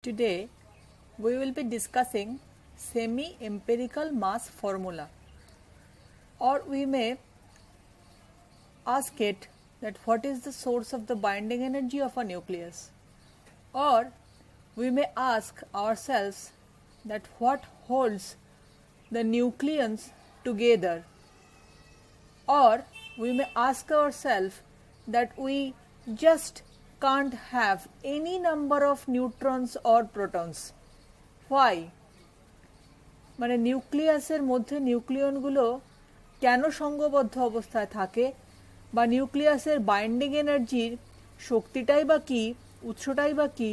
Today we will be discussing semi-empirical mass formula, or we may ask it that what is the source of the binding energy of a nucleus, or we may ask ourselves that what holds the nucleons together, or we may ask ourselves that we just can't have any number of neutrons or protons. Why? মানে নিউক্লিয়াসের মধ্যে নিউক্লিয়নগুলো কেন সংঘবদ্ধ অবস্থায় থাকে, বা নিউক্লিয়াসের binding এনার্জির শক্তিটাই বা কী, উৎসটাই বা কী,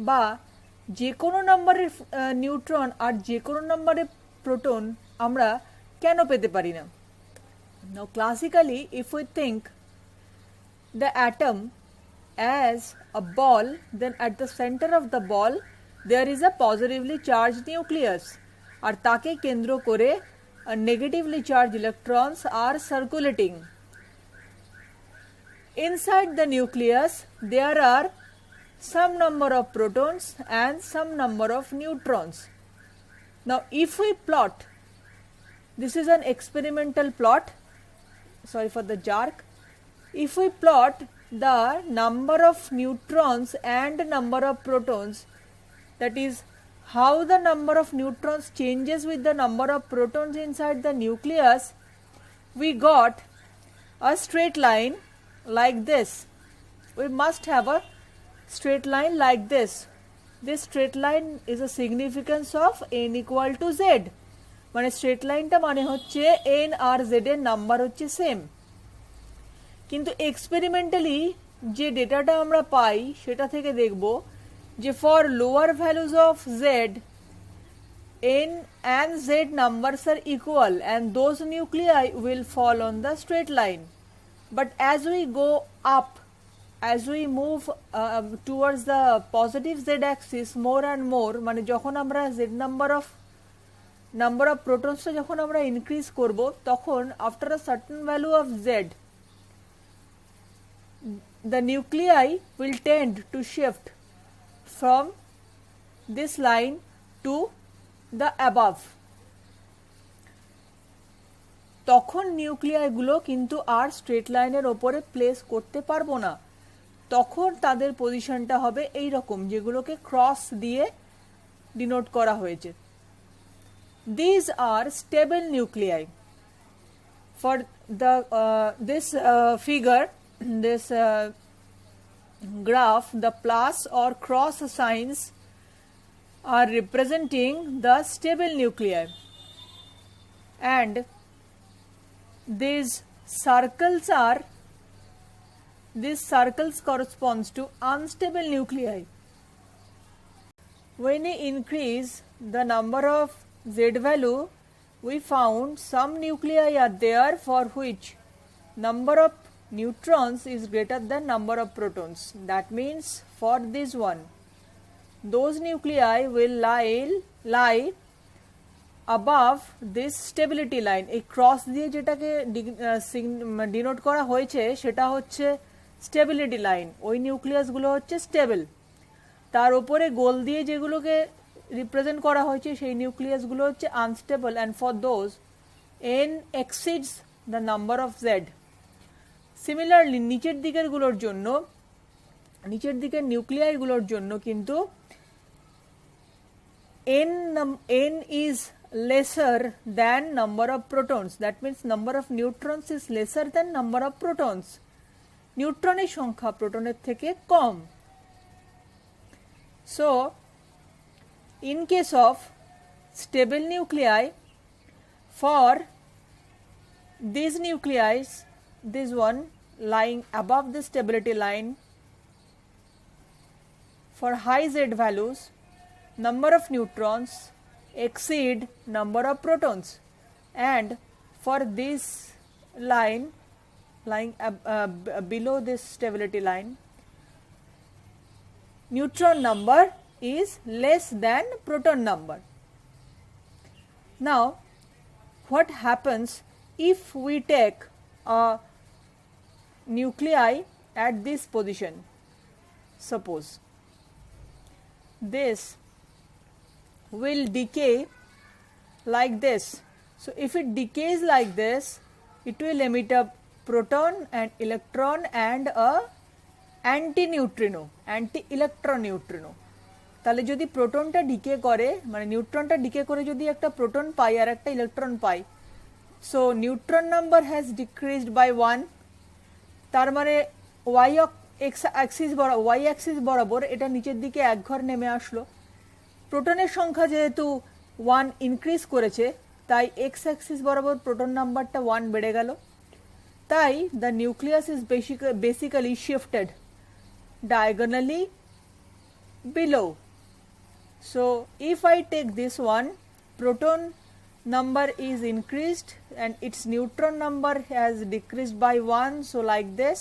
বা যে কোনো নম্বরের নিউট্রন আর যে কোনো নম্বরের প্রোটন আমরা কেন পেতে পারি না? Now classically, if we think the atom as a ball, then at the center of the ball there is a positively charged nucleus, আর তাকে কেন্দ্র করে negatively charged electrons are circulating. Inside the nucleus there are some number of protons and some number of neutrons. Now if we plot, this is an experimental plot, sorry for the jerk. If we plot the number of neutrons and number of protons, that is how the number of neutrons changes with the number of protons inside the nucleus, we got a straight line like this. We must have a straight line like this. This straight line is a significance of n equal to z. মানে straight লাইনটা মানে হচ্ছে n আর z এর number হচ্ছে same, কিন্তু experimentally যে ডেটাটা আমরা পাই সেটা থেকে দেখব যে for lower values of Z n and z numbers are equal and those nuclei will fall on the straight line. But as we go up, as we move towards the positive z axis more and more, মানে যখন আমরা z number of protons যখন আমরা increase করব, তখন after a certain value of z the nuclei will tend to shift from this line to the above. তখন নিউক্লিয়াইগুলো কিন্তু আর straight লাইনের ওপরে প্লেস করতে পারবো না, তখন তাদের পজিশনটা হবে এই রকম, যেগুলোকে ক্রস দিয়ে ডিনোট করা হয়েছে। These are stable nuclei. For the this figure, this graph, the plus or cross signs are representing the stable nuclei, and these circles corresponds to unstable nuclei. When we increase the number of z value, we found some nuclei are there for which number of neutrons is greater than number of protons. That means for this one, those nuclei will lie above this stability line. এই cross দিয়ে যেটাকে denote করা হয়েছে সেটা হচ্ছে stability line. ওই নিউক্লিয়াসগুলো হচ্ছে stable, তার উপরে গোল দিয়ে যেগুলোকে রিপ্রেজেন্ট করা হয়েছে সেই নিউক্লিয়াসগুলো হচ্ছে unstable, and for those n exceeds the number of z. Similarly নিচের দিকের নিউক্লিয়াইগুলোর জন্য কিন্তু n is lesser than number of protons. That means number of neutrons is lesser than number of protons. নিউট্রনের সংখ্যা প্রোটনের থেকে কম। So in case of stable nuclei, for these nuclei, this one lying above the stability line, for high z values, number of neutrons exceed number of protons, and for this line lying below this stability line, neutron number is less than proton number. Now what happens if we take a nuclei at this position? Suppose this will decay like this. So if it decays like this, it will emit a proton, an electron and a anti-neutrino, anti-electron neutrino. তাহলে যদি প্রোটনটা decay করে, মানে নিউট্রনটা decay করে যদি একটা proton পাই আর একটা ইলেকট্রন পাই, so neutron number has decreased by 1, তার মানে ওয়াই অ্যাক্সিস বরাবর এটা নিচের দিকে এক ঘর নেমে আসলো। প্রোটনের সংখ্যা যেহেতু 1 ইনক্রিজ করেছে, তাই এক্স অ্যাক্সিস বরাবর প্রোটন নাম্বারটা 1 বেড়ে গেল। তাই the nucleus is basically shifted diagonally below. So if I take this one, proton number is increased and its neutron number has decreased by 1, so like this,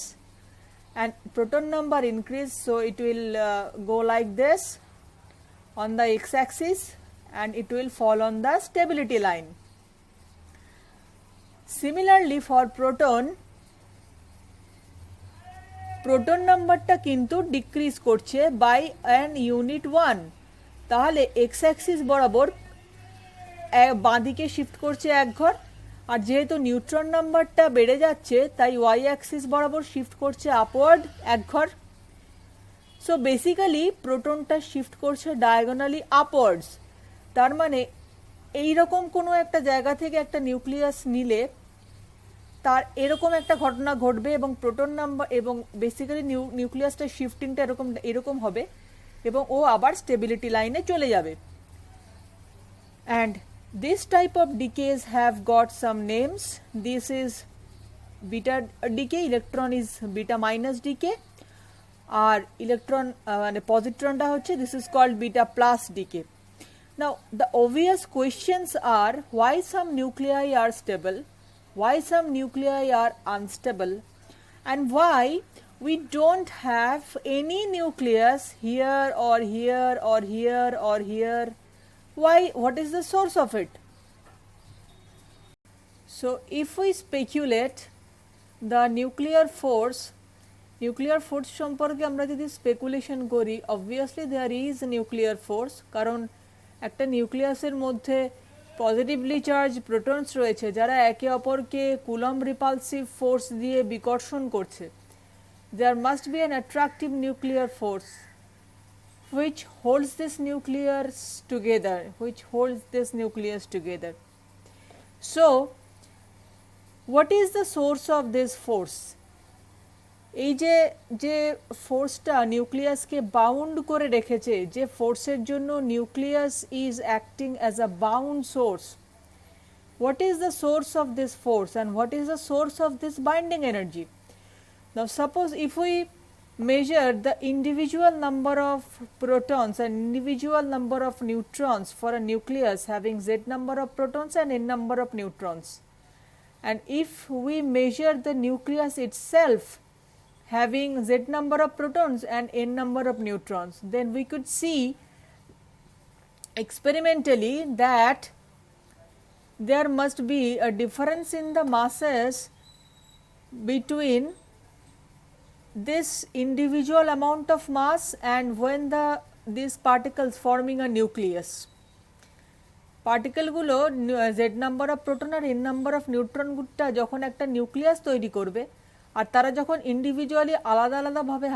and proton number increased, so it will go like this on the x axis and it will fall on the stability line. Similarly for proton নাম্বারটা কিন্তু decrease করছে by an unit 1, তাহলে x Axis বরাবর বাঁদিকে shift করছে এক ঘর, আর যেহেতু নিউট্রন নাম্বারটা বেড়ে যাচ্ছে তাই ওয়াই অ্যাক্সিস বরাবর শিফট করছে আপওয়ার্ড এক ঘর। সো বেসিক্যালি প্রোটনটা শিফট করছে ডায়াগোনালি আপওয়ার্ডস। তার মানে এইরকম কোনো একটা জায়গা থেকে একটা নিউক্লিয়াস নিলে তার এরকম একটা ঘটনা ঘটবে এবং প্রোটন নাম্বার এবং বেসিক্যালি নিউক্লিয়াসটা শিফটিংটা এরকম হবে এবং ও আবার স্টেবিলিটি লাইনে চলে যাবে। And this type of decays have got some names. This is beta decay, electron is beta minus decay, আর ইলেকট্রন মানে পজিট্রনটা হচ্ছে this is called beta plus decay. Now the obvious questions are why some nuclei are stable, why some nuclei are unstable, and why we don't have any nucleus here or here or here or here. Why? What is the source of it? So if we speculate the nuclear force সম্পর্কে আমরা যদি speculation করি, obviously there is nuclear force, কারণ একটা নিউক্লিয়াসের মধ্যে positively charge protons রয়েছে যারা একে অপরকে কুলম্ব রিপালসিভ ফোর্স দিয়ে বিকর্ষণ করছে। There must be an attractive nuclear force which holds this nucleus together. So what is the source of this force? এই যে ফোর্সটা নিউক্লিয়াসকে বাউন্ড করে রেখেছে, যে ফোর্সের জন্য nucleus is acting as a bound source, what is the source of this force and what is the source of this binding energy? Now suppose if we measure the individual number of protons and individual number of neutrons for a nucleus having z number of protons and n number of neutrons, and if we measure the nucleus itself having z number of protons and n number of neutrons, then we could see experimentally that there must be a difference in the masses between this individual amount of mass and when these particles forming a nucleus, পার্টিকেলগুলো z number of proton আর n number of নিউট্রনটা যখন একটা nucleus তৈরি করবে, আর তারা যখন individually আলাদা আলাদাভাবে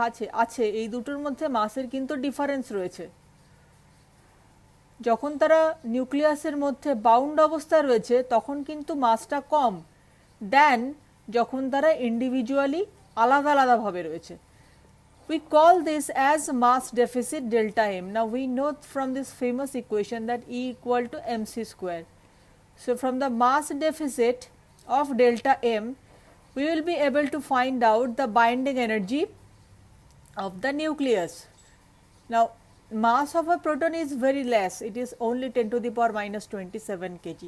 আছে এই দুটোর মধ্যে মাসের কিন্তু ডিফারেন্স রয়েছে। যখন তারা নিউক্লিয়াসের মধ্যে বাউন্ড অবস্থায় রয়েছে তখন কিন্তু মাসটা কম দেন যখন তারা ইন্ডিভিজুয়ালি আলাদা আলাদাভাবে রয়েছে। We call this as mass deficit delta m. Now we know from this famous equation that E equal to mc square. So from the mass deficit of delta m, we will be able to find out the binding energy of the nucleus. Now mass of a proton is very less, it is only 10 to the power minus 27 kg.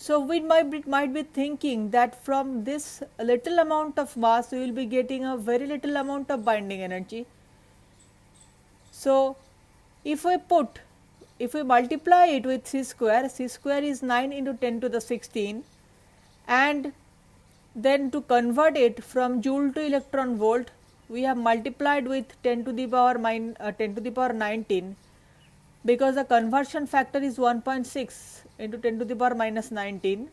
So we might be thinking that from this little amount of mass we will be getting a very little amount of binding energy. So if we multiply it with c square is 9 into 10 to the 16, and then to convert it from joule to electron volt we have multiplied with 10 to the power 19 because the conversion factor is 1.6 into 10 to the power minus 19.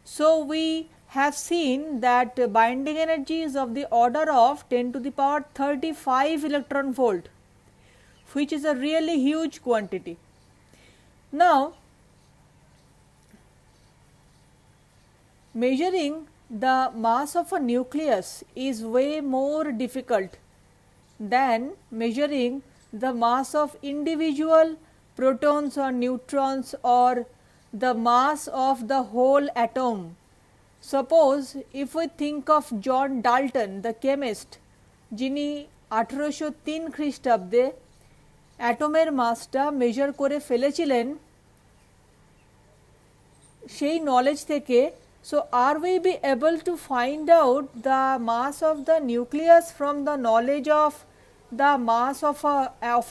So, we have seen that binding energy is of the order of 10 to the power 35 electron volt, which is a really huge quantity. Now, measuring the mass of a nucleus is way more difficult than measuring the mass of individual protons or neutrons or the mass of the whole atom. Suppose if we think of John Dalton, the chemist, যিনি 1803 খ্রিস্টাব্দে অ্যাটমের মাসটা measure করে ফেলেছিলেন সেই knowledge থেকে, so are we be able to find out the mass of the nucleus from the knowledge of the mass of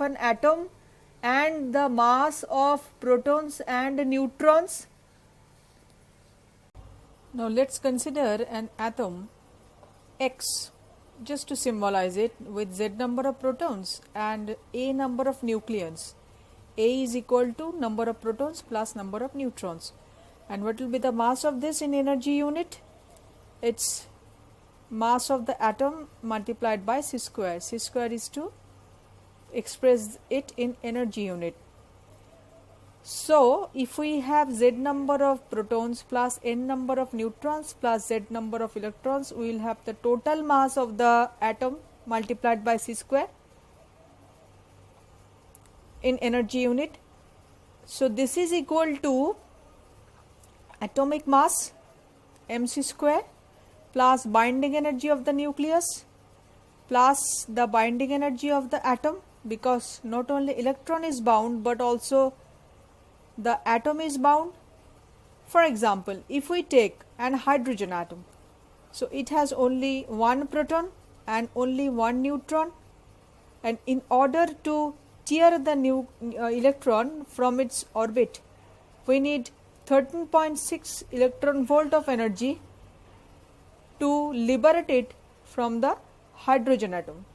an atom and the mass of protons and neutrons? Now let us consider an atom X, just to symbolize it, with Z number of protons and A number of nucleons. A is equal to number of protons plus number of neutrons. And what will be the mass of this in energy unit? It's mass of the atom multiplied by C square. C square is to express it in energy unit. So, if we have Z number of protons plus N number of neutrons plus Z number of electrons, we will have the total mass of the atom multiplied by C square in energy unit. So, this is equal to atomic mass mc square plus binding energy of the nucleus plus the binding energy of the atom, because not only electron is bound but also the atom is bound. For example, if we take an hydrogen atom, so it has only one proton and only one neutron, and in order to tear the electron from its orbit, we need 13.6 electron volt of energy to liberate it from the hydrogen atom.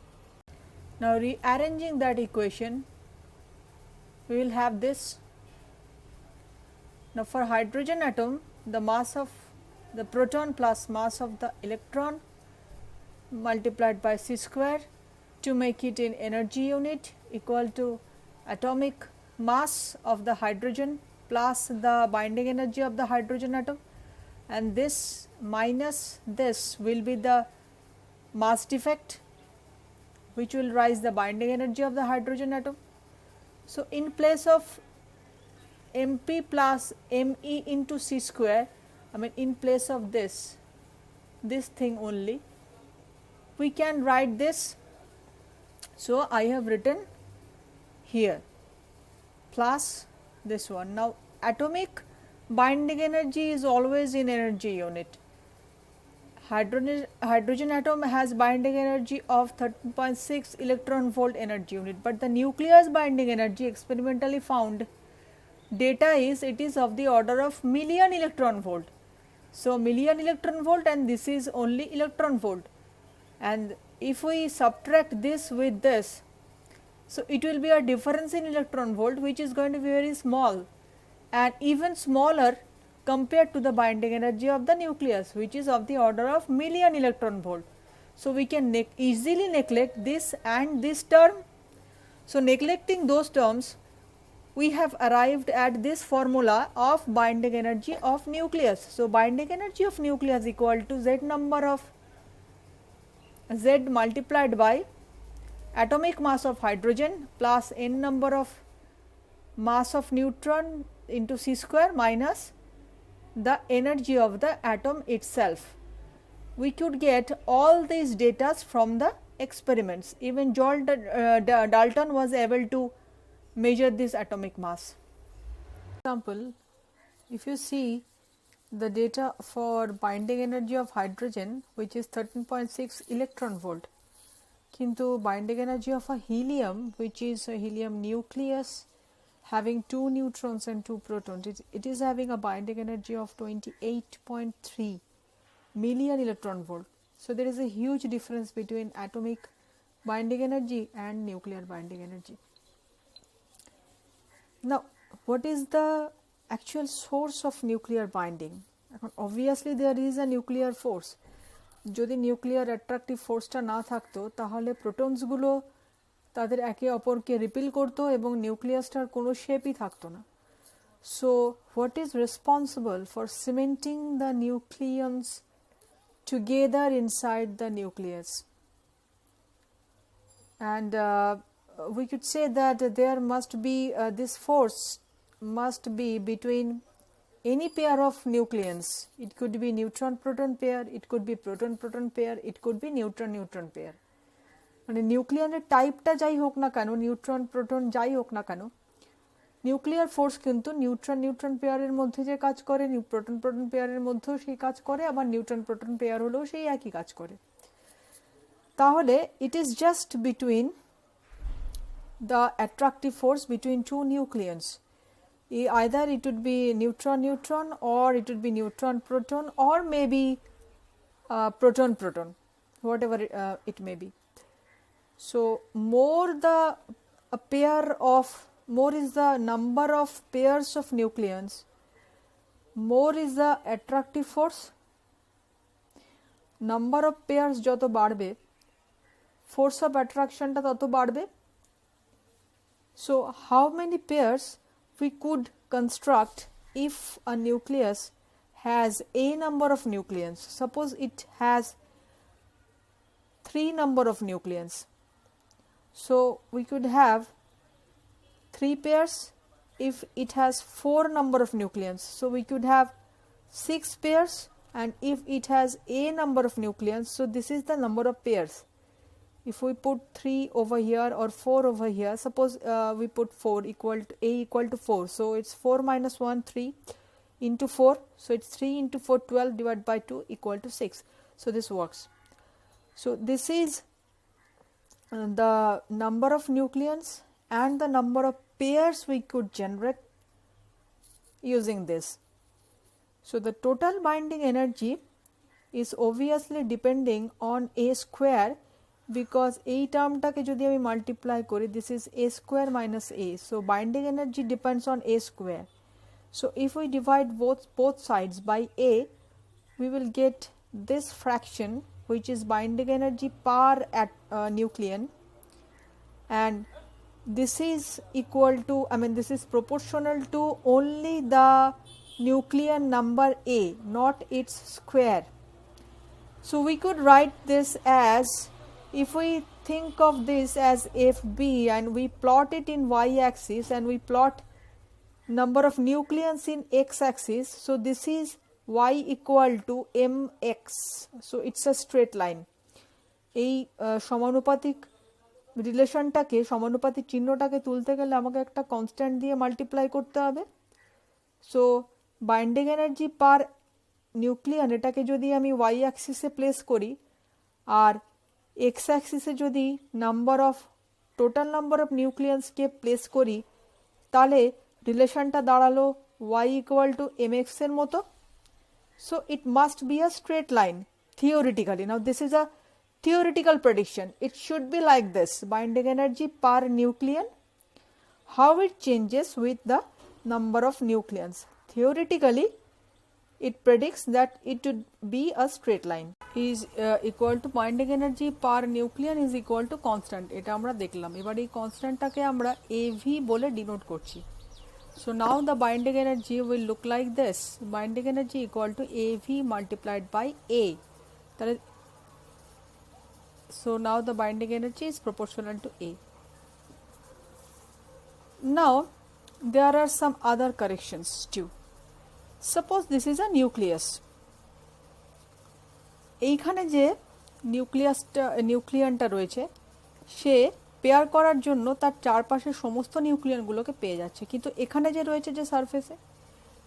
Now, rearranging that equation, we will have this. Now, for hydrogen atom, the mass of the proton plus mass of the electron multiplied by C square to make it in energy unit equal to atomic mass of the hydrogen plus the binding energy of the hydrogen atom, and this minus this will be the mass defect, which will rise the binding energy of the hydrogen atom. So, in place of mp plus me into C square, in place of this thing only, we can write this. So, I have written here plus this one. Now, atomic binding energy is always in energy unit. Hydrogen atom has binding energy of 13.6 electron volt energy unit, but the nucleus binding energy experimentally found data is it is of the order of million electron volt. So, million electron volt, and this is only electron volt, and if we subtract this with this, so it will be a difference in electron volt which is going to be very small and even smaller compared to the binding energy of the nucleus, which is of the order of million electron volt. So, we can easily neglect this and this term. So, neglecting those terms, we have arrived at this formula of binding energy of nucleus. So, binding energy of nucleus equal to Z number of Z multiplied by atomic mass of hydrogen plus N number of mass of neutron into C square minus the energy of the atom itself. We could get all these data from the experiments. Even Dalton was able to measure this atomic mass. For example, if you see the data for binding energy of hydrogen, which is 13.6 electron volt, kintu binding energy of a helium, which is a helium nucleus having 2 neutrons and 2 protons, it is having a binding energy of 28.3 million electron volt. So, there is a huge difference between atomic binding energy and nuclear binding energy. Now, what is the actual source of nuclear binding? Obviously there is a nuclear force. যদি nuclear attractive ফোর্সটা না থাকতো তাহলে প্রোটনসগুলো তাদের একে অপরকে repeal করতো এবং নিউক্লিয়াসটার কোনো শেপই থাকতো না। So what is responsible for cementing the nucleons together inside the nucleus? And we could say that there must be this force must be between any pair of nucleons. It could be neutron proton pair, it could be proton proton pair, it could be neutron neutron pair. মানে নিউক্লিয়ানের টাইপটা যাই হোক না কেন, neutron proton যাই হোক না কেন, nuclear force কিন্তু নিউট্রন নিউট্রন পেয়ারের মধ্যে যে কাজ করে, প্রোটন প্রোটন পেয়ারের মধ্যেও সেই কাজ করে, আবার নিউট্রন প্রোটন পেয়ার হলেও সেই একই কাজ করে। তাহলে it is just between the attractive force between two nucleons. Either it would be neutron neutron, or it would be neutron proton, or maybe proton proton, whatever it may be. So more is the number of pairs of nucleons, more is the attractive force. Number of pairs যত বাড়বে, force of attraction টা তত বাড়বে। So how many pairs we could construct if a nucleus has a number of nucleons? Suppose it has 3 number of nucleons. So we could have 3 pairs if it has 4 number of nucleons. So we could have 6 pairs, and if it has a number of nucleons, so this is the number of pairs. If we put 3 over here or 4 over here, suppose we put 4 equal to a equal to 4, so it's 4 minus 1 3 into 4, so it's 3 into 4 12 divided by 2 equal to 6. So this works. So this is the number of nucleons and the number of pairs we could generate using this. So the total binding energy is obviously depending on a square, because এই টার্মটাকে যদি আমি multiply করি, this is a square minus a, so binding energy depends on a square. So if we divide both sides by a, we will get this fraction, which is binding energy per nucleon, and this is equal to, this is proportional to only the nucleon number a, not its square. So we could write this as, if we think of this as FB and we plot it in y-axis and we plot number of nucleons in x-axis, so this is y equal to mx. So it's a straight line. এই সমানুপাতিক রিলেশনটাকে, সমানুপাতিক চিহ্নটাকে তুলতে গেলে আমাকে একটা constant দিয়ে multiply করতে হবে। সো বাইন্ডিং এনার্জি পার নিউক্লিয়ন, এটাকে যদি আমি ওয়াই অ্যাক্সিসে প্লেস করি আর এক্স অ্যাক্সিসে যদি টোটাল নাম্বার অফ নিউক্লিয়ান্সকে প্লেস করি, তাহলে রিলেশনটা দাঁড়ালো ওয়াই ইকুয়াল টু এম এক্সের মতো। So it must be a straight line theoretically. Now this is a theoretical prediction. It should be like this: binding energy per nucleon, how it changes with the number of nucleons. Theoretically it predicts that it would be a straight line, is equal to binding energy per nucleon is equal to constant. এটা আমরা দেখলাম। এবার এই কনস্ট্যান্টটাকে আমরা AV বলে denote করছি। So now the binding energy will look like this: binding energy equal to AV multiplied by A. So now the binding energy is proportional to A. Now there are some other corrections too. Suppose this is a nucleus. এইখানে যে নিউক্লিয়নটা রয়েছে, সে pair করার জন্য তার চারপাশের সমস্ত নিউক্লিয়নগুলোকে পেয়ে যাচ্ছে, কিন্তু এখানে যে রয়েছে যে সারফেসে,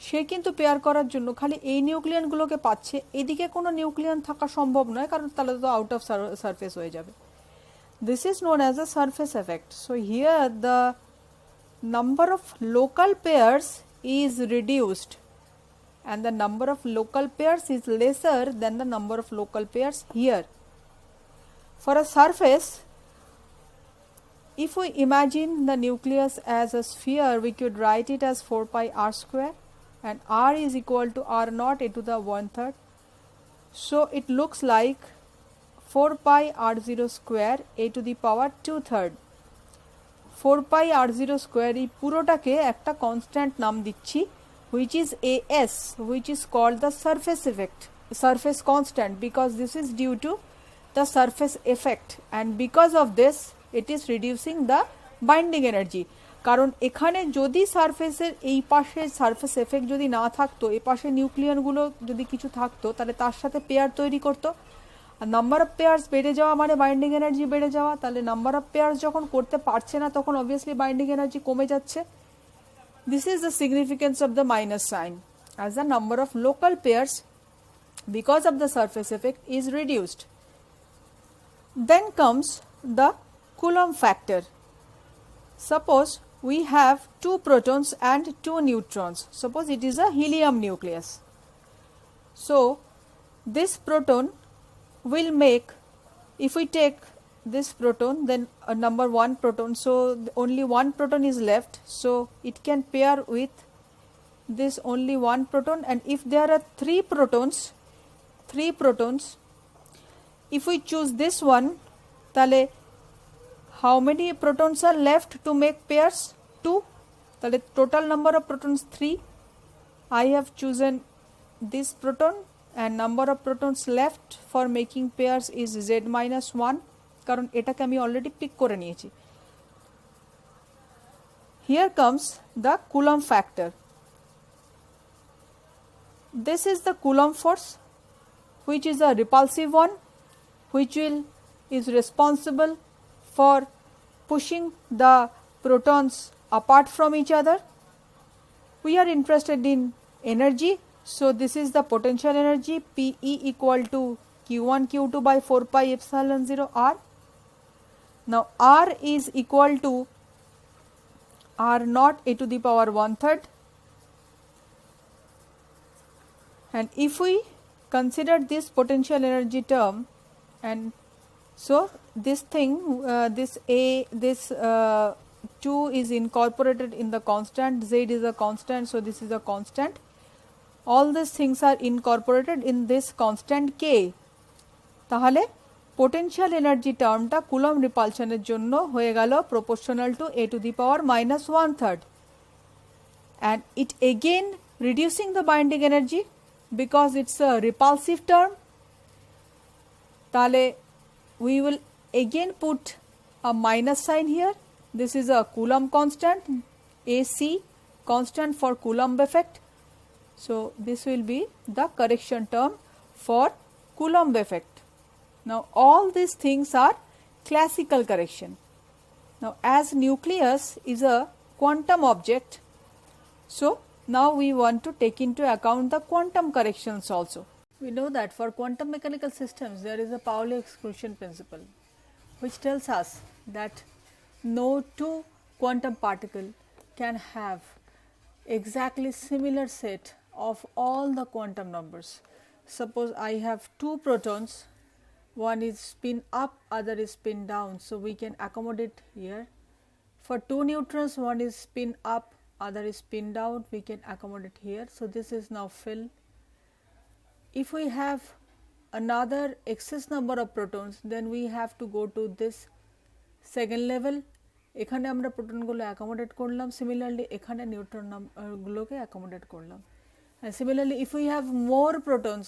সে কিন্তু পেয়ার করার জন্য খালি এই নিউক্লিয়নগুলোকে পাচ্ছে, এদিকে কোনো নিউক্লিয়ন থাকা সম্ভব নয়, কারণ তাহলে তো আউট অফ সারফেস হয়ে যাবে। This is known as a surface effect. So here the number of local pairs is reduced and the number of local pairs is lesser than the number of local pairs here. For a surface, if we imagine the nucleus as a sphere, we could write it as 4 pi r square, and r is equal to r naught a to the 1/3. So it looks like 4 pi r0 square a to the power 2/3. 4 pi r0 square এই পুরোটাকে একটা constant নাম দিচ্ছি, which is as, which is called the surface effect, surface constant, because this is due to the surface effect, and because of this it is reducing the binding energy. কারণ এখানে যদি সারফেসের এই পাশে সারফেস এফেক্ট যদি না থাকতো, এই পাশে নিউক্লিয়নগুলো যদি কিছু থাকতো, তাহলে তার সাথে পেয়ার তৈরি করতো, আর নাম্বার অফ পেয়ার্স বেড়ে যাওয়া মানে বাইন্ডিং এনার্জি বেড়ে যাওয়া, তাহলে নাম্বার অফ পেয়ার্স যখন করতে পারছে না তখন অবভিয়াসলি বাইন্ডিং এনার্জি কমে যাচ্ছে। This is the significance of the minus sine, as the number of local pairs because of the surface effect is reduced. Then comes the Coulomb factor. Suppose we have 2 protons and 2 neutrons. Suppose it is a helium nucleus. So this proton will make, if we take this proton, then number 1 proton, so only 1 proton is left, so it can pair with this only 1 proton, and if there are 3 protons, if we choose this one, tale how many protons are left to make pairs? 2. Tale total number of protons 3. I have chosen this proton, and number of protons left for making pairs is z minus 1, karon etake ami already pick kore niyechi. Here comes the Coulomb factor. This is the Coulomb force, which is a repulsive one, which is responsible for pushing the protons apart from each other. We are interested in energy, so this is the potential energy, Pe equal to Q1 Q2 by 4 pi epsilon 0 r. Now r is equal to r naught a to the power 1/3, and if we consider this potential energy term, and so this thing, this 2 is incorporated in the constant, z is a constant, so this is a constant, all these things are incorporated in this constant k. তাহলে potential energy termটা Coulomb repulsionের জন্য হয়ে গেল proportional to a to the power minus 1/3, and it again reducing the binding energy because it's a repulsive term. তাহলে we will again put a minus sign here. This is a Coulomb constant, AC constant for Coulomb effect. So this will be the correction term for Coulomb effect. Now all these things are classical correction. Now as nucleus is a quantum object, so now we want to take into account the quantum corrections also. We know that for quantum mechanical systems there is a Pauli exclusion principle, which tells us that no 2 quantum particle can have exactly similar set of all the quantum numbers. Suppose I have 2 protons, one is spin up, other is spin down, so we can accommodate here. For 2 neutrons, one is spin up, other is spin down, we can accommodate here. So this is now filled. If we have another excess number of protons, then we have to go to this second level. এখানে আমরা প্রোটনগুলো accommodate করলাম, similarly এখানে neutron গুলোকে accommodate করলাম, and similarly if we have more protons,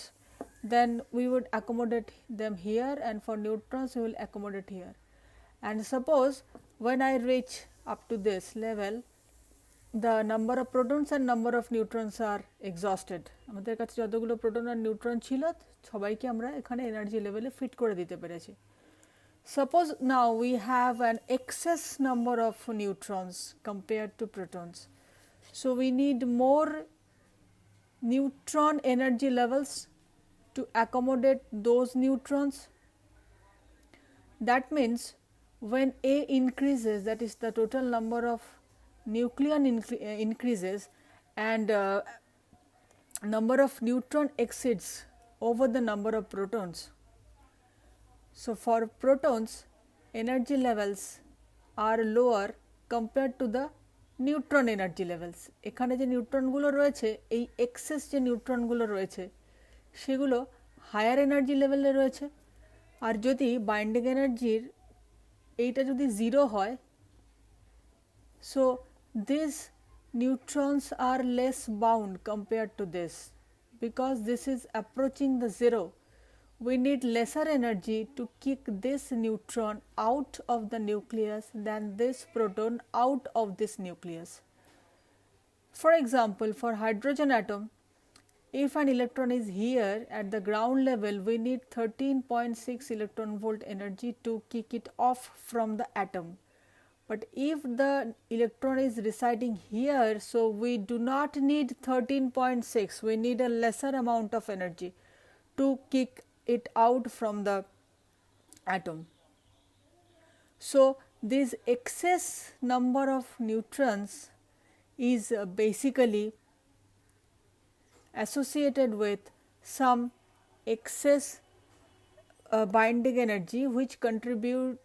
then we would accommodate them here, and for neutrons we will accommodate here. And suppose when I reach up to this level, the number of protons and number of neutrons are exhausted. আমাদের কাছে যতগুলো proton আর neutron ছিল সবাইকে আমরা এখানে energy লেভেলে fit করে দিতে পেরেছি। Suppose now we have an excess number of neutrons compared to protons, so we need more neutron energy levels to accommodate those neutrons. That means when A increases, that is the total number of nucleon increases, and number of neutron exceeds over the number of protons. So for protons, energy levels are lower compared to the neutron energy levels. এখানে যে নিউট্রনগুলো রয়েছে, এই access যে নিউট্রনগুলো রয়েছে সেগুলো higher energy লেভেলে রয়েছে। আর যদি বাইন্ডিং এনার্জির এইটা যদি 0 হয়, so this neutrons are less bound compared to this. Because this is approaching the 0, we need lesser energy to kick this neutron out of the nucleus than this proton out of this nucleus. For example, for hydrogen atom, if an electron is here at the ground level, we need 13.6 electron volt energy to kick it off from the atom. But if the electron is residing here, so we do not need 13.6, we need a lesser amount of energy to kick it out from the atom. So this excess number of neutrons is basically associated with some excess binding energy which contribute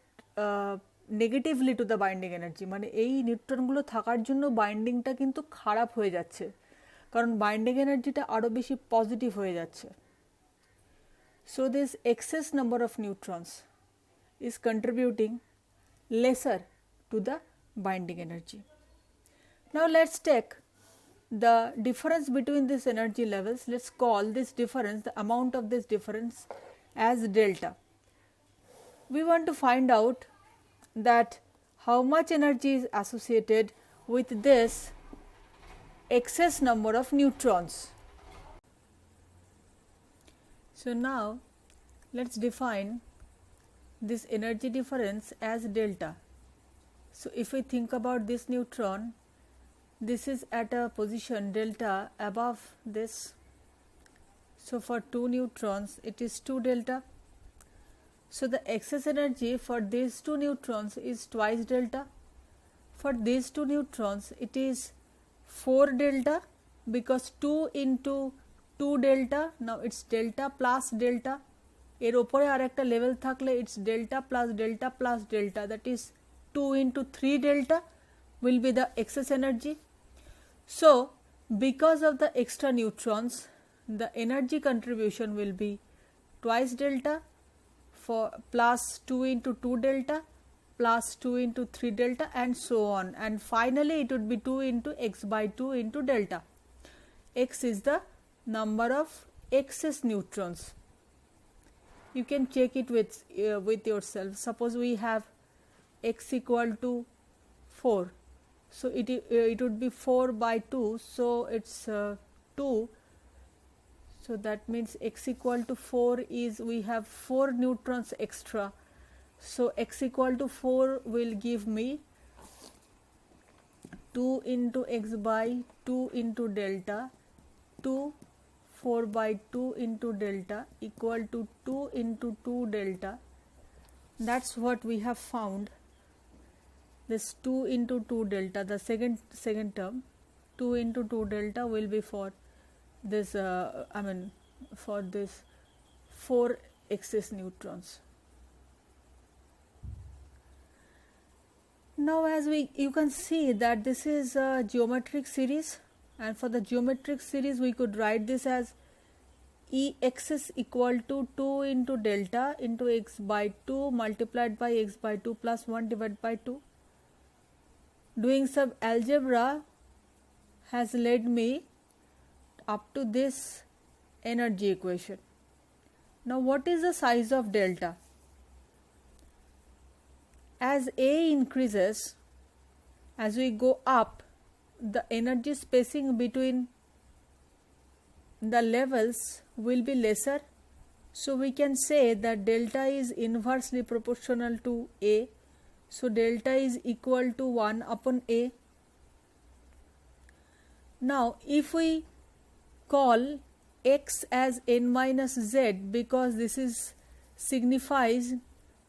negatively two the binding energy. মানে এই নিউট্রনগুলো থাকার জন্য বাইন্ডিংটা কিন্তু খারাপ হয়ে যাচ্ছে, কারণ binding এনার্জিটা আরও বেশি পজিটিভ হয়ে যাচ্ছে। So this excess number of neutrons is contributing lesser to the binding energy. Now let's take the difference between these energy levels. Let's call this difference, the amount of this difference, as delta. We want to find out that how much energy is associated with this excess number of neutrons. So now let's define this energy difference as delta. So if we think about this neutron, this is at a position delta above this. So for 2 neutrons it is 2 delta. So the excess energy for these 2 neutrons is twice delta. For these 2 neutrons it is 4 delta, because 2 into 2 delta, now it's delta plus delta. এর উপরে আর একটা level থাকলে it's delta plus delta plus delta, that is 2 into 3 delta will be the excess energy. So because of the extra neutrons, the energy contribution will be twice delta for plus 2 into 2 delta plus 2 into 3 delta and so on, and finally it would be 2 into x by 2 into delta. X is the number of excess neutrons. You can check it with yourself. Suppose we have x equal to 4, so it would be 4 by 2, so it's 2. So that means x equal to 4 is, we have 4 neutrons extra. So x equal to 4 will give me 2 into x by 2 into delta, 2 4 by 2 into delta equal to 2 into 2 delta. That's what we have found. This 2 into 2 delta, the second term, 2 into 2 delta will be for this for this 4 excess neutrons. Now as you can see that this is a geometric series, and for the geometric series we could write this as Exs equal to 2 into delta into x by 2 multiplied by x by 2 plus 1 divided by 2. Doing some algebra has led me up to this energy equation. Now what is the size of delta? As A increases, as we go up, the energy spacing between the levels will be lesser. So we can say that delta is inversely proportional to A. So delta is equal to 1 upon A. Now if we call x as n minus z, because this is signifies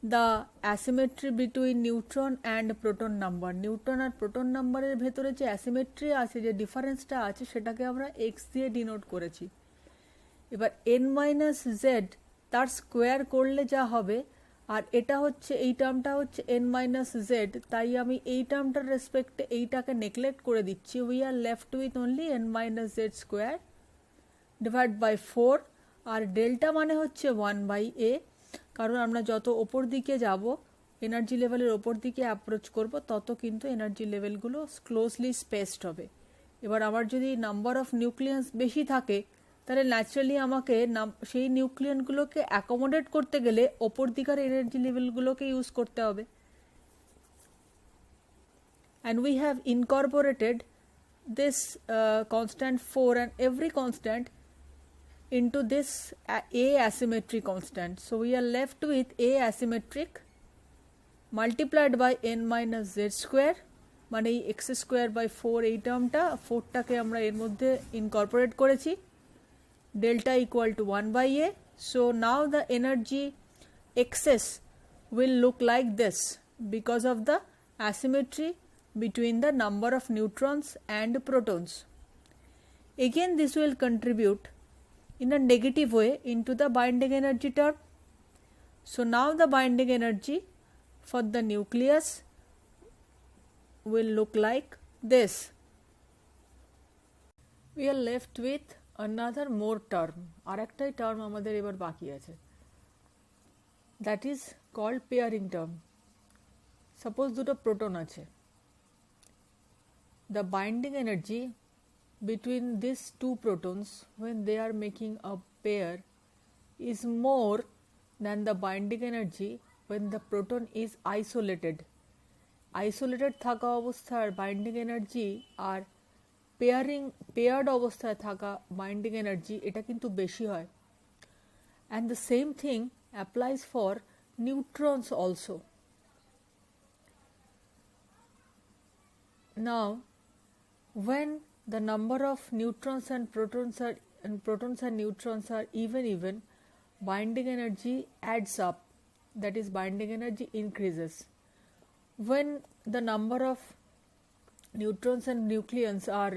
the asymmetry between neutron and proton number. Neutron R proton number এর ভেতরে যে asymmetry আছে, যে ডিফারেন্সটা আছে, সেটাকে আমরা x দিয়ে ডিনোট করেছি। এবার n minus z তার স্কোয়ার করলে যা হবে, আর এটা হচ্ছে এই টার্মটা হচ্ছে n মাইনাস জেড, তাই আমি এই টার্মটার রেসপেক্টে এইটাকে নেগলেক্ট করে দিচ্ছি। We are left with only n minus Z square divide by 4, আর ডেল্টা মানে হচ্ছে 1/a, কারণ আমরা যত ওপর দিকে যাব এনার্জি লেভেলের ওপর দিকে অ্যাপ্রোচ করব তত কিন্তু এনার্জি লেভেলগুলো ক্লোজলি স্পেসড হবে। এবার আমার যদি নাম্বার অফ নিউক্লিয়াস বেশি থাকে তাহলে ন্যাচারালি আমাকে সেই নিউক্লিয়নগুলোকে অ্যাকোমোডেট করতে গেলে ওপর দিকার এনার্জি লেভেলগুলোকে ইউজ করতে হবে। And we have Incorporated this constant 4 and every constant into this A asymmetric constant. So we are left with A asymmetric multiplied by n minus z square, মানে এই x square by 4 এই টার্মটা 4টাকে আমরা এর মধ্যে incorporate করেছি, delta equal to 1/a. So now the energy excess will look like this because of the asymmetry between the number of neutrons and protons. Again this will contribute in a negative way into the binding energy term. So now the binding energy for the nucleus will look like this. We are left with another more term, arektai term amader ebar baki ache, that is called pairing term. Suppose duto proton ache, the binding energy between these two protons when they are making a pair is more than the binding energy when the proton is isolated. Isolated থাকা অবস্থার binding energy আর paired অবস্থায় থাকা binding energy এটা কিন্তু বেশি হয়। And the same thing applies for neutrons also. Now when the number of neutrons and protons and neutrons are even, binding energy adds up, that is binding energy increases. When the number of neutrons and nucleons are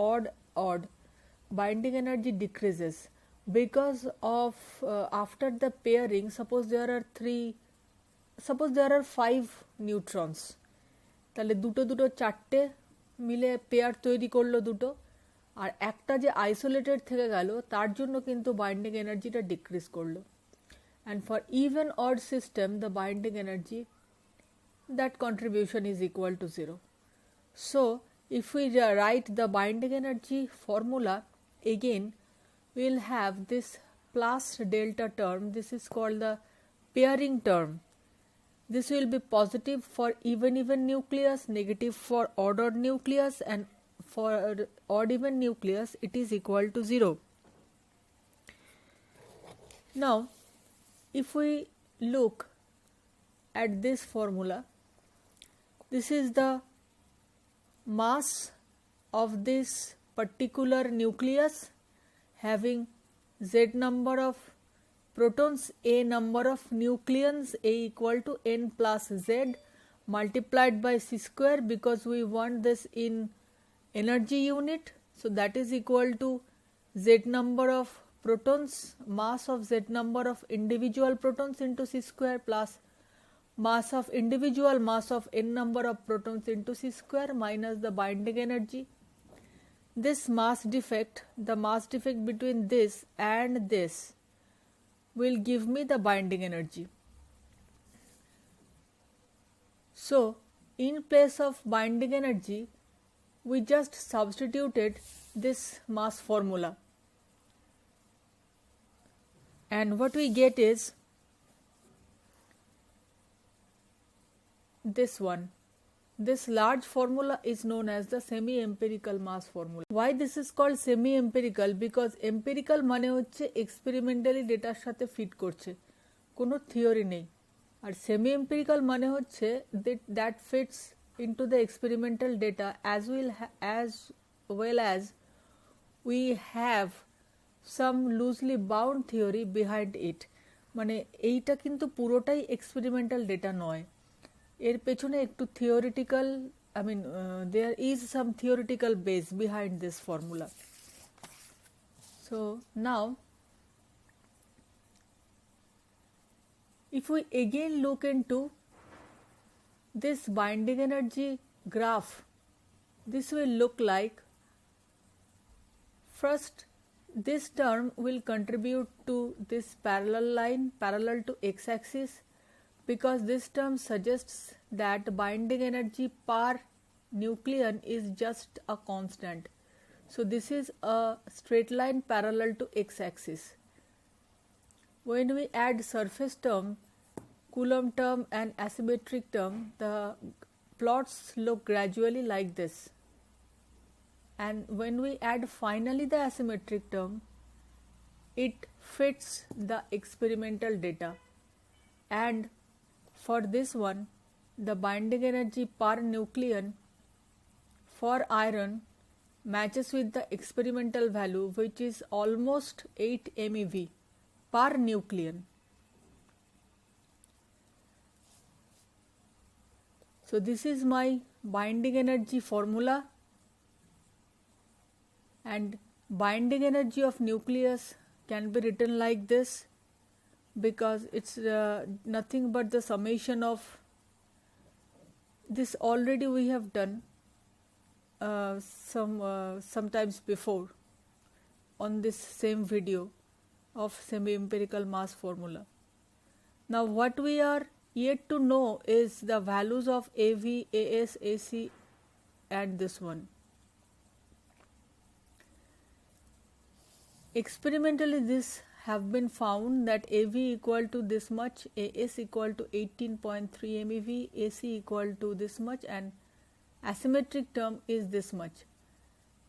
odd, binding energy decreases because of after the pairing, suppose there are 5 neutrons, তাহলে দুটো চারটে মিলে pair তৈরি করলো দুটো, আর একটা যে isolated থেকে গেল তার জন্য কিন্তু বাইন্ডিং এনার্জিটা ডিক্রিজ করলো। And for even odd system the binding energy that contribution is equal to 0. So if we write the binding energy formula again will have this plus delta term, this is called the pairing term. This will be positive for even nucleus, negative for odd nucleus, and for odd even nucleus it is equal to 0. Now if we look at this formula, this is the mass of this particular nucleus having z number of protons, a number of nucleons, a equal to n plus z multiplied by c square, because we want this in energy unit, so that is equal to z number of protons, mass of z number of individual protons into c square plus mass of n number of protons into c square minus the binding energy. This mass defect, the mass defect between this and this, will give me the binding energy. So in place of binding energy we just substituted this mass formula, and what we get is this one. This large formula is known as the semi-empirical mass formula. Why this is called semi-empirical? Because empirical মানে হচ্ছে experimentally ডেটার সাথে fit করছে, কোনো theory নেই, আর semi-empirical মানে হচ্ছে that fits into the experimental data as well as we have some loosely bound theory behind it. মানে এইটা কিন্তু পুরোটাই experimental data নয়, এর পেছনে একটু theoretical, there is some theoretical base behind this formula. So now If we again look into this binding energy graph, this will look like, first this term will contribute to this parallel line parallel to x-axis, because this term suggests that binding energy per nucleon is just a constant. So this is a straight line parallel to x-axis. When we add surface term, Coulomb term and asymmetric term, the plots look gradually like this. And when we add finally the asymmetric term, it fits the experimental data. And for this one, the binding energy per nucleon for iron matches with the experimental value, which is almost 8 MeV per nucleon. So this is my binding energy formula, and binding energy of nucleus can be written like this, because it's nothing but the summation of this. Already we have done sometimes before on this same video of semi-empirical mass formula. Now what we are yet to know is the values of AV, AS, AC and this one. Experimentally this have been found that AV equal to this much, AS equal to 18.3 MeV, AC equal to this much, and asymmetric term is this much.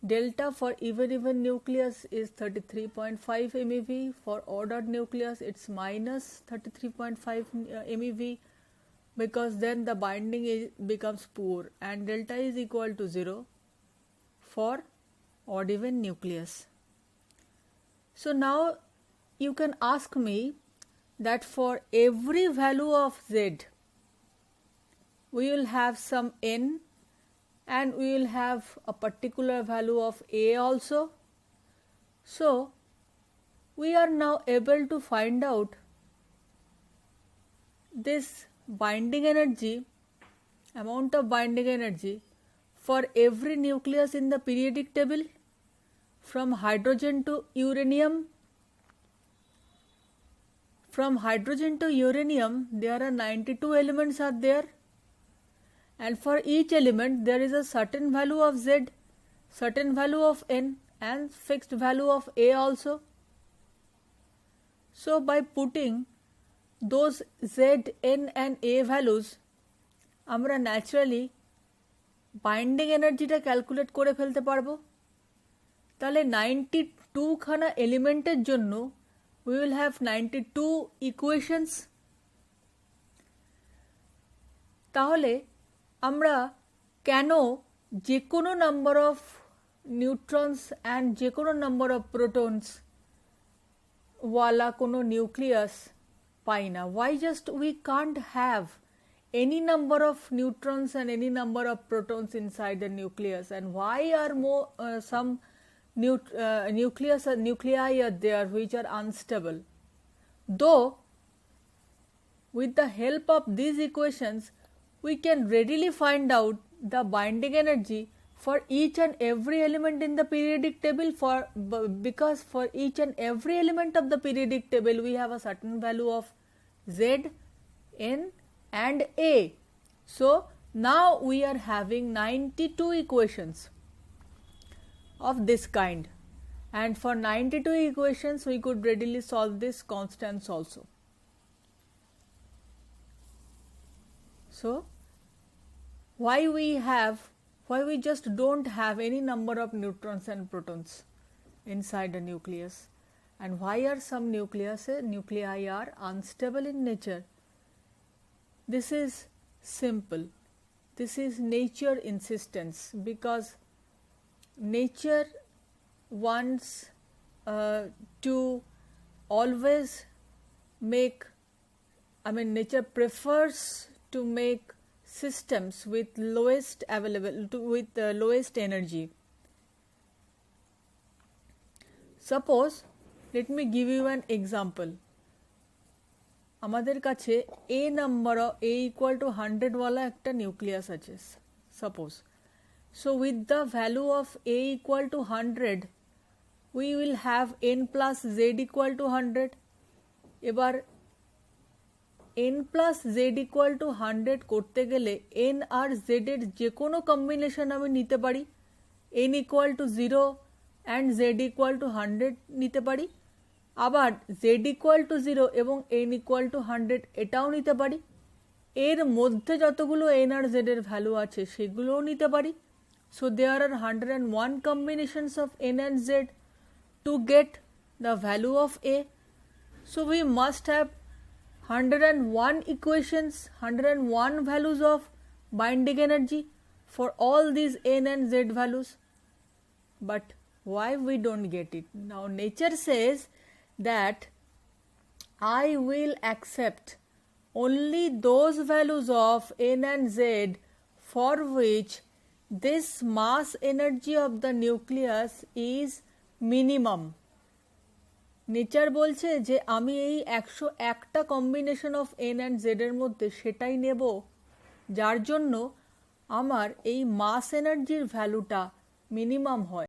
Delta for even nucleus is 33.5 MeV. For ordered nucleus it's minus 33.5 MeV, because then the binding becomes poor, and delta is equal to 0 for odd even nucleus. So now you can ask me that for every value of Z we will have some N, and we will have a particular value of A also. So we are now able to find out this binding energy, amount of binding energy for every nucleus in the periodic table, from hydrogen to uranium. From hydrogen to uranium there are 92 elements are there, and for each element there is a certain value of Z, certain value of N and fixed value of A also. So by putting those Z, N and A values, আমরা naturally binding energy টা calculate করে ফেলতে পারবো। তাহলে 92 খানা এলিমেন্টের জন্য we will have 92 equations. তাহলে আমরা কেন যে কোনো নাম্বার অফ নিউট্রনস অ্যান্ড যে কোনো নাম্বার অফ প্রোটনস ওয়ালা কোনো নিউক্লিয়াস পাই না? Why just we can't have any number of neutrons and any number of protons inside the nucleus, and why are some nuclei are there which are unstable? Though with the help of these equations we can readily find out the binding energy for each and every element in the periodic table, because for each and every element of the periodic table we have a certain value of Z, N and A. So now we are having 92 equations of this kind, and for 92 equations we could readily solve this constants also. So why we just don't have any number of neutrons and protons inside the nucleus, and why are some nuclei are unstable in nature? This is simple. This is nature insistence, because nature wants to always make, nature prefers to make systems with lowest lowest energy. Suppose, let me give you an example. আমাদের কাছে a number a equal to 100 ওয়ালা একটা nucleus আছে suppose. So with the value of a equal to 100 we will have n plus z equal to 100। এবার n plus z equal to 100 করতে গেলে n আর z এর যে কোনো কম্বিনেশন আমি নিতে পারি। n equal to 0 and z equal to 100 নিতে পারি, আবার z equal to 0 এবং n equal to 100 এটাও নিতে পারি। এর মধ্যে যতগুলো n আর z এর ভ্যালু আছে সেগুলোও নিতে পারি। So there are 101 combinations of n and z to get the value of A. So we must have 101 equations, 101 values of binding energy for all these n and z values. But why we don't get it? Now nature says that I will accept only those values of n and z for which this mass energy of the nucleus is minimum. Nature বলছে যে আমি এই 101টা combination of N and Z এর মধ্যে সেটাই নেব যার জন্য আমার এই মাস এনার্জির ভ্যালুটা মিনিমাম হয়।